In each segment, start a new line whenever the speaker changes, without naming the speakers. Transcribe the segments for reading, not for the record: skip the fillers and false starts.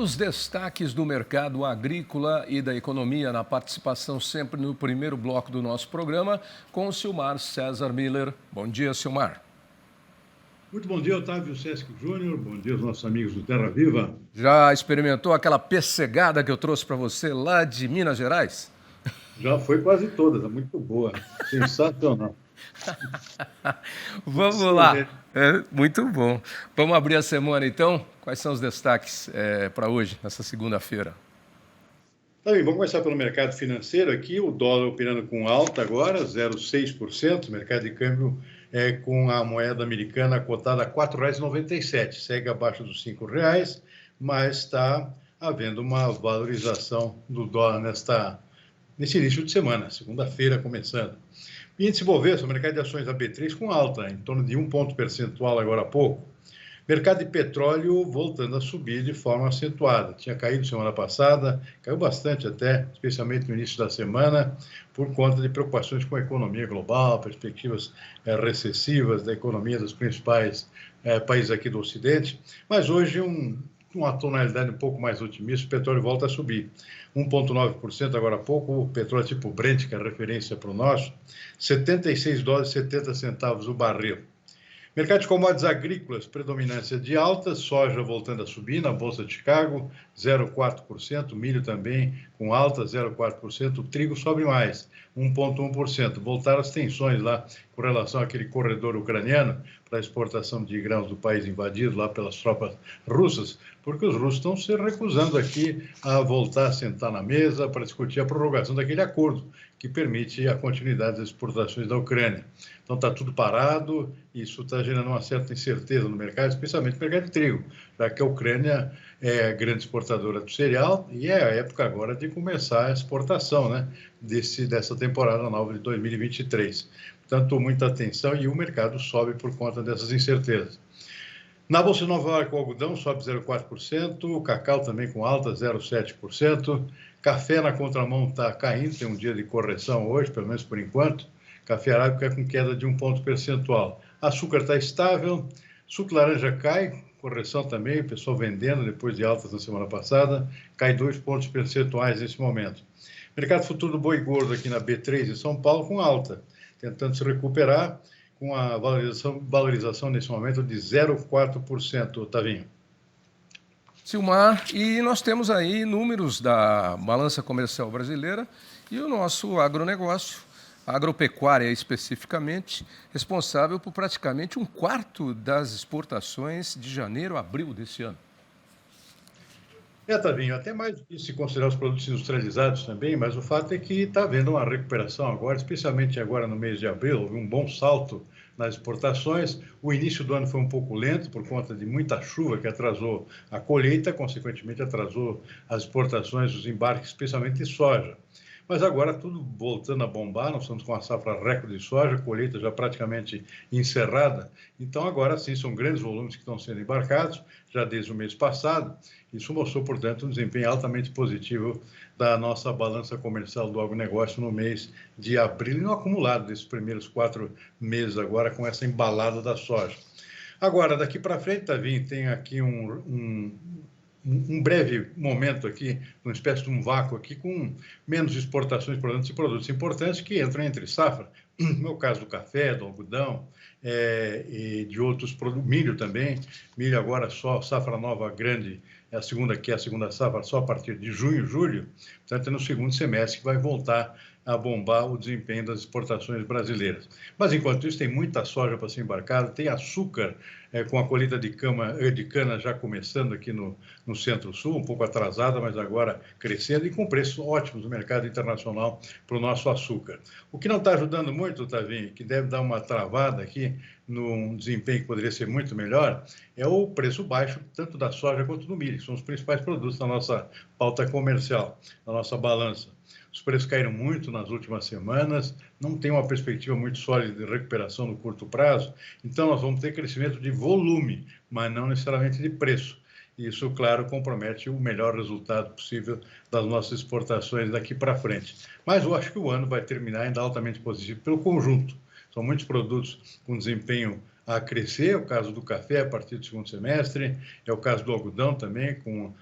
os destaques do mercado agrícola e da economia na participação sempre no primeiro bloco do nosso programa com o Silmar César Miller. Bom dia, Silmar.
Muito bom dia, Otávio Sesc Júnior. Bom dia aos nossos amigos do Terra Viva.
Já experimentou aquela pessegada que eu trouxe para você lá de Minas Gerais?
Já foi quase todas, é muito boa, sensacional.
Vamos lá, muito bom. Vamos abrir a semana então? Quais são os destaques para hoje, nessa segunda-feira?
Tá bem, vamos começar pelo mercado financeiro aqui, o dólar operando com alta agora, 0,6%, mercado de câmbio com a moeda americana cotada a R$ 4,97, segue abaixo dos R$ 5,00, mas está havendo uma valorização do dólar nesse início de semana, segunda-feira começando. Índice Bovespa, mercado de ações da B3 com alta, em torno de 1 ponto percentual agora há pouco. Mercado de petróleo voltando a subir de forma acentuada. Tinha caído semana passada, caiu bastante até, especialmente no início da semana, por conta de preocupações com a economia global, perspectivas recessivas da economia dos principais países aqui do Ocidente. Mas hoje uma tonalidade um pouco mais otimista, o petróleo volta a subir. 1,9% agora há pouco, o petróleo tipo Brent, que é a referência para o nosso, $76,70 o barril. Mercado de commodities agrícolas, predominância de alta, soja voltando a subir na Bolsa de Chicago, 0,4%, milho também com alta, 0,4%, o trigo sobe mais, 1,1%. Voltaram as tensões lá com relação àquele corredor ucraniano para a exportação de grãos do país invadido lá pelas tropas russas, porque os russos estão se recusando aqui a voltar a sentar na mesa para discutir a prorrogação daquele acordo que permite a continuidade das exportações da Ucrânia. Então está tudo parado, isso está gerando uma certa incerteza no mercado, especialmente no mercado de trigo, já que a Ucrânia é a grande exportadora do cereal e é a época agora de começar a exportação, né, dessa temporada nova de 2023. Portanto, muita atenção e o mercado sobe por conta dessas incertezas. Na Bolsa de Nova York, o algodão sobe 0,4%, o cacau também com alta, 0,7%, café na contramão está caindo, tem um dia de correção hoje, pelo menos por enquanto, café arábica com queda de 1 ponto percentual. Açúcar está estável, suco de laranja cai, correção também, o pessoal vendendo depois de altas na semana passada, cai 2 pontos percentuais nesse momento. Mercado futuro do boi gordo aqui na B3 em São Paulo com alta, tentando se recuperar com a valorização nesse momento de 0,4%, Otavinho.
Silmar, e nós temos aí números da balança comercial brasileira e o nosso agronegócio, a agropecuária especificamente, responsável por praticamente 1/4 das exportações de janeiro a abril desse ano.
Tavinho, até mais do que se considerar os produtos industrializados também, mas o fato é que está havendo uma recuperação agora, especialmente agora no mês de abril, houve um bom salto nas exportações. O início do ano foi um pouco lento por conta de muita chuva que atrasou a colheita, consequentemente atrasou as exportações, os embarques, especialmente de soja. Mas agora tudo voltando a bombar, nós estamos com a safra recorde de soja, colheita já praticamente encerrada. Então agora sim são grandes volumes que estão sendo embarcados, já desde o mês passado. Isso mostrou, portanto, um desempenho altamente positivo da nossa balança comercial do agronegócio no mês de abril e no acumulado desses primeiros 4 meses agora com essa embalada da soja. Agora, daqui para frente, Tavinho, tem aqui um breve momento aqui, uma espécie de um vácuo aqui, com menos exportações, portanto, de produtos importantes que entram entre safra. No caso do café, do algodão e de outros produtos, milho também. Milho agora só, safra nova grande, é a segunda safra só a partir de junho, julho. Portanto, é no segundo semestre que vai voltar a bombar o desempenho das exportações brasileiras. Mas, enquanto isso, tem muita soja para ser embarcada, tem açúcar com a colheita de cana já começando aqui no Centro-Sul, um pouco atrasada, mas agora crescendo e com preços ótimos no mercado internacional para o nosso açúcar. O que não está ajudando muito, Tavinho, que deve dar uma travada aqui num desempenho que poderia ser muito melhor, é o preço baixo, tanto da soja quanto do milho, que são os principais produtos da nossa pauta comercial, da nossa balança. Os preços caíram muito nas últimas semanas, não tem uma perspectiva muito sólida de recuperação no curto prazo, então nós vamos ter crescimento de volume, mas não necessariamente de preço. Isso, claro, compromete o melhor resultado possível das nossas exportações daqui para frente. Mas eu acho que o ano vai terminar ainda altamente positivo pelo conjunto. São muitos produtos com desempenho a crescer, é o caso do café a partir do segundo semestre, é o caso do algodão também, com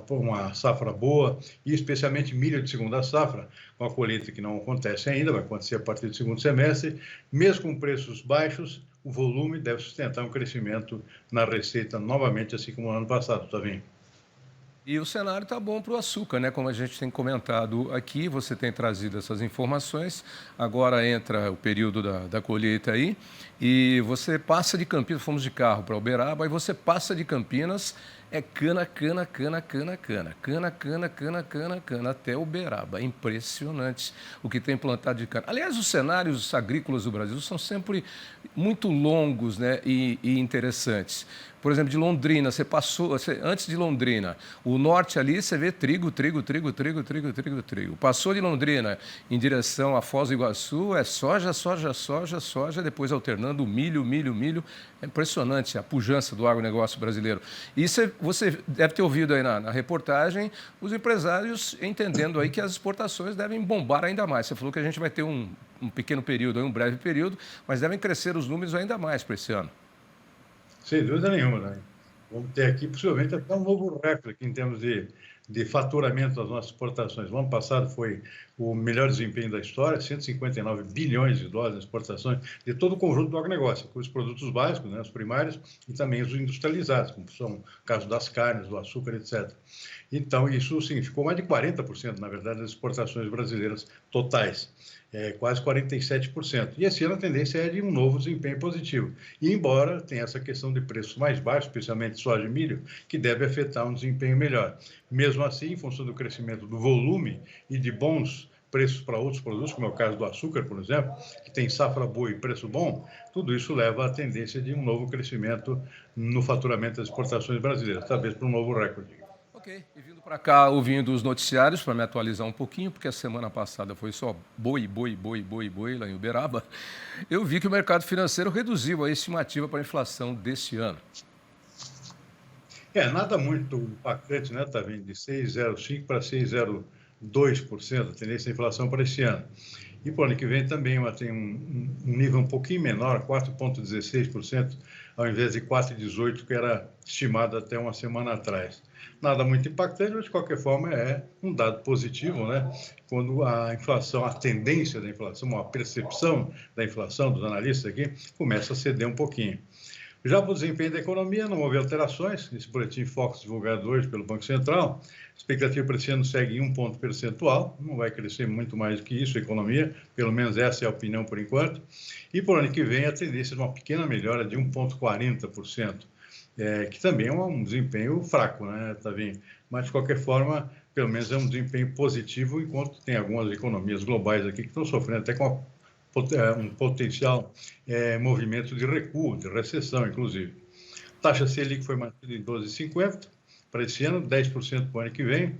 uma safra boa, e especialmente milho de segunda safra, com a colheita que não acontece ainda, vai acontecer a partir do segundo semestre, mesmo com preços baixos, o volume deve sustentar um crescimento na receita novamente, assim como no ano passado, Tavinho.
E o cenário está bom para o açúcar, né? Como a gente tem comentado aqui, você tem trazido essas informações. Agora entra o período da colheita aí, e você passa de Campinas, fomos de carro para Uberaba, e você passa de Campinas, é cana, cana, cana, cana, cana, cana, cana, cana, cana, cana, até Uberaba. É impressionante o que tem plantado de cana. Aliás, os cenários agrícolas do Brasil são sempre muito longos, né, e interessantes. Por exemplo, de Londrina, antes de Londrina, o norte ali, você vê trigo, trigo, trigo, trigo, trigo, trigo, trigo. Passou de Londrina em direção a Foz do Iguaçu, é soja, soja, soja, soja, depois alternando milho, milho, milho. É impressionante a pujança do agronegócio brasileiro. E você deve ter ouvido aí na reportagem os empresários entendendo aí que as exportações devem bombar ainda mais. Você falou que a gente vai ter um pequeno período, um breve período, mas devem crescer os números ainda mais para esse ano.
Sem dúvida nenhuma, né? Vamos ter aqui, possivelmente, até um novo recorde aqui em termos de faturamento das nossas exportações. O ano passado foi o melhor desempenho da história, 159 bilhões de dólares em exportações de todo o conjunto do agronegócio, com os produtos básicos, né, os primários, e também os industrializados, como são o caso das carnes, do açúcar, etc. Então, isso significou mais de 40%, na verdade, das exportações brasileiras totais. Quase 47%. E esse ano a tendência é de um novo desempenho positivo. E embora tenha essa questão de preços mais baixos, especialmente soja e milho, que deve afetar um desempenho melhor. Mesmo assim, em função do crescimento do volume e de bons preços para outros produtos, como é o caso do açúcar, por exemplo, que tem safra boa e preço bom, tudo isso leva à tendência de um novo crescimento no faturamento das exportações brasileiras, talvez para um novo recorde.
Ok, e vindo para cá ouvindo os noticiários para me atualizar um pouquinho, porque a semana passada foi só boi, boi, boi, boi, boi lá em Uberaba, eu vi que o mercado financeiro reduziu a estimativa para a inflação desse ano.
Nada muito impactante, né? Está vindo de 6,05% para 6,02%, a tendência da inflação para esse ano. E para o ano que vem também tem um nível um pouquinho menor, 4,16%, ao invés de 4,18%, que era estimado até uma semana atrás. Nada muito impactante, mas de qualquer forma é um dado positivo, né? Quando a inflação, a tendência da inflação, a percepção da inflação dos analistas aqui, começa a ceder um pouquinho. Já para o desempenho da economia, não houve alterações. Esse boletim Focus divulgado hoje pelo Banco Central, a expectativa para esse ano segue em 1 ponto percentual, não vai crescer muito mais do que isso a economia, pelo menos essa é a opinião por enquanto. E para o ano que vem, a tendência é de uma pequena melhora de 1,40%, que também é um desempenho fraco, né, Tavinho? Mas, de qualquer forma, pelo menos é um desempenho positivo, enquanto tem algumas economias globais aqui que estão sofrendo até com um potencial movimento de recuo, de recessão, inclusive. Taxa Selic foi mantida em 12,50 para esse ano, 10% para o ano que vem,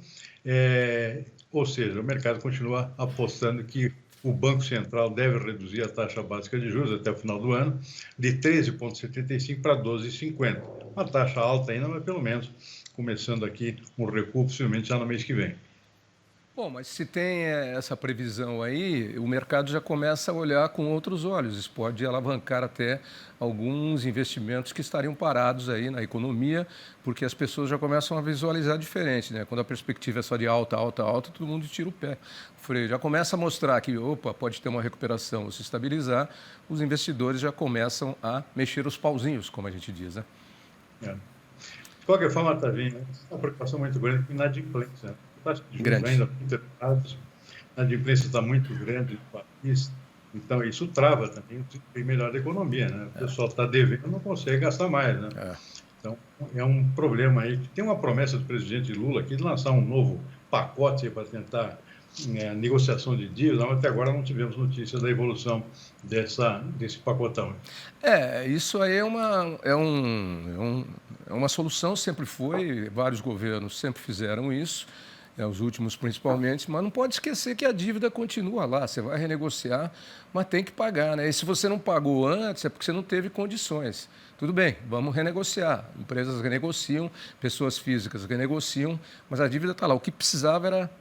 ou seja, o mercado continua apostando que o Banco Central deve reduzir a taxa básica de juros até o final do ano, de 13,75 para 12,50. Uma taxa alta ainda, mas pelo menos começando aqui um recuo, possivelmente já no mês que vem.
Bom, mas se tem essa previsão aí, o mercado já começa a olhar com outros olhos. Isso pode alavancar até alguns investimentos que estariam parados aí na economia, porque as pessoas já começam a visualizar diferente, né? Quando a perspectiva é só de alta, alta, alta, todo mundo tira o pé. O freio já começa a mostrar que, opa, pode ter uma recuperação ou se estabilizar, os investidores já começam a mexer os pauzinhos, como a gente diz, né?
De qualquer forma, Tavinho, uma preocupação muito grande com inadimplência, né? A taxa de juros ainda muito elevada, a inadimplência está muito grande no país, então isso trava também o desempenho melhor da economia, né? O pessoal está devendo, não consegue gastar mais, né? Então, é um problema aí. Tem uma promessa do presidente Lula aqui de lançar um novo pacote para tentar negociação de dívidas, mas até agora não tivemos notícia da evolução desse pacotão.
Isso aí é uma solução, sempre foi, vários governos sempre fizeram isso, os últimos principalmente, mas não pode esquecer que a dívida continua lá, você vai renegociar, mas tem que pagar, né? E se você não pagou antes, é porque você não teve condições. Tudo bem, vamos renegociar. Empresas renegociam, pessoas físicas renegociam, mas a dívida está lá. O que precisava era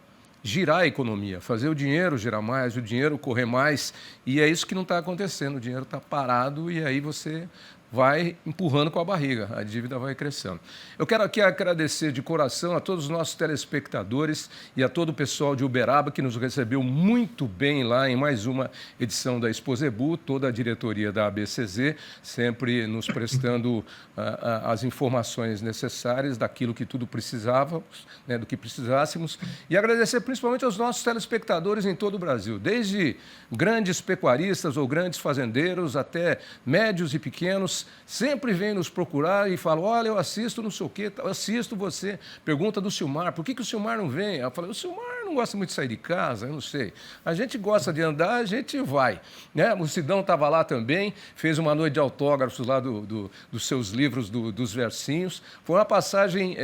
girar a economia, fazer o dinheiro girar mais, o dinheiro correr mais, e é isso que não está acontecendo, o dinheiro está parado e aí você vai empurrando com a barriga, a dívida vai crescendo. Eu quero aqui agradecer de coração a todos os nossos telespectadores e a todo o pessoal de Uberaba que nos recebeu muito bem lá em mais uma edição da Exposebu, toda a diretoria da ABCZ, sempre nos prestando as informações necessárias daquilo que tudo precisávamos, né, do que precisássemos, e agradecer principalmente aos nossos telespectadores em todo o Brasil, desde grandes pecuaristas ou grandes fazendeiros até médios e pequenos, sempre vêm nos procurar e falam, olha, eu assisto não sei o quê, eu assisto você, pergunta do Silmar, por que o Silmar não vem? Eu falei, o Silmar não gosta muito de sair de casa, eu não sei, a gente gosta de andar, a gente vai, né? O Sidão estava lá também, fez uma noite de autógrafos lá dos seus livros, dos versinhos, foi uma passagem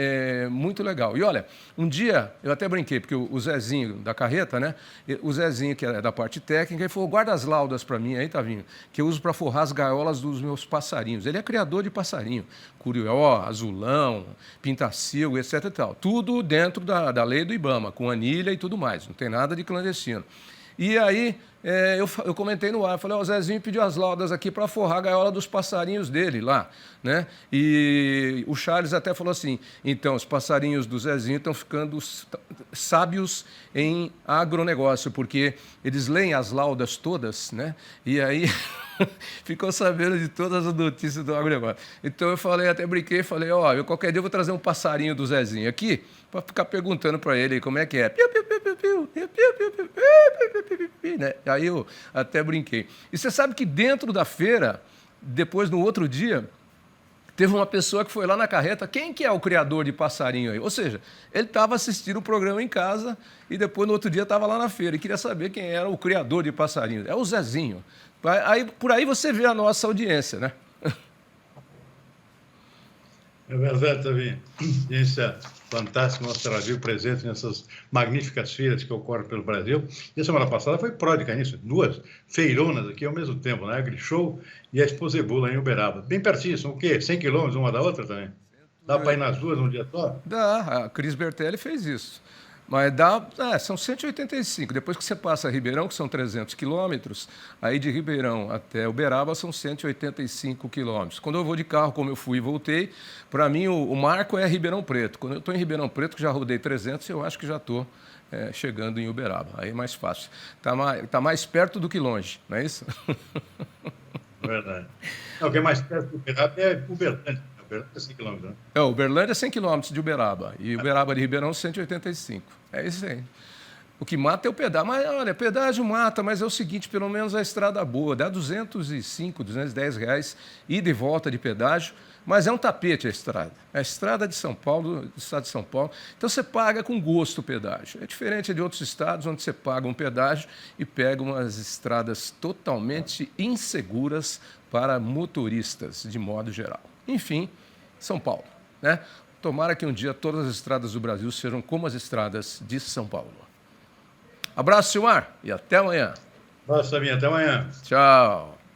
muito legal. E olha, um dia, eu até brinquei, porque o Zezinho da carreta, né? O Zezinho, que é da parte técnica, ele falou, guarda as laudas para mim aí, Tavinho, que eu uso para forrar as gaiolas dos meus passarinhos. Ele é criador de passarinho, curió, azulão, pintacilgo, etc. e tal. Tudo dentro da lei do IBAMA, com anilha e tudo mais, não tem nada de clandestino. E aí eu comentei no ar, falei, o Zezinho pediu as laudas aqui para forrar a gaiola dos passarinhos dele lá, né? E o Charles até falou assim, então, os passarinhos do Zezinho estão ficando sábios em agronegócio, porque eles leem as laudas todas, né? E aí ficou sabendo de todas as notícias do agronegócio. Então eu falei, até brinquei, falei, ó, eu qualquer dia eu vou trazer um passarinho do Zezinho aqui para ficar perguntando para ele como é que é. Piu, piu, piu, piu, piu, piu, piu, piu, piu, piu, piu, piu, piu, né? Aí eu até brinquei. E você sabe que dentro da feira, depois no outro dia, teve uma pessoa que foi lá na carreta, quem que é o criador de passarinho aí? Ou seja, ele estava assistindo o programa em casa e depois no outro dia estava lá na feira e queria saber quem era o criador de passarinho. É o Zezinho. Aí, por aí você vê a nossa audiência, né?
É verdade, Tavinho. Isso é fantástico, nosso Brasil presente nessas magníficas feiras que ocorrem pelo Brasil. E a semana passada foi pródiga nisso, 2 feironas aqui ao mesmo tempo, né? A AgriShow e a Exposebu lá em Uberaba. Bem pertinho, são o quê? 100 quilômetros uma da outra também? Dá para ir nas duas num dia só?
Dá, a Cris Bertelli fez isso. Mas são 185. Depois que você passa a Ribeirão, que são 300 quilômetros, aí de Ribeirão até Uberaba são 185 quilômetros. Quando eu vou de carro, como eu fui e voltei, para mim o marco é Ribeirão Preto. Quando eu estou em Ribeirão Preto, que já rodei 300, eu acho que já estou chegando em Uberaba. Aí é mais fácil. Tá mais perto do que longe, não é isso?
Verdade. Não, o que é mais perto do Uberaba é Uberlândia. Uberlândia é 100 quilômetros, né?
Uberlândia é 100 quilômetros de Uberaba. E Uberaba de Ribeirão, 185. É isso aí. O que mata é o pedágio. Mas, olha, pedágio mata, mas é o seguinte, pelo menos a estrada boa. Dá 205, 210 reais ida e volta de pedágio, mas é um tapete a estrada. É a estrada de São Paulo, do estado de São Paulo. Então você paga com gosto o pedágio. É diferente de outros estados onde você paga um pedágio e pega umas estradas totalmente inseguras para motoristas, de modo geral. Enfim, São Paulo, né? Tomara que um dia todas as estradas do Brasil sejam como as estradas de São Paulo. Abraço, Silmar, e até amanhã.
Abraço, Sabinha. Até amanhã.
Tchau.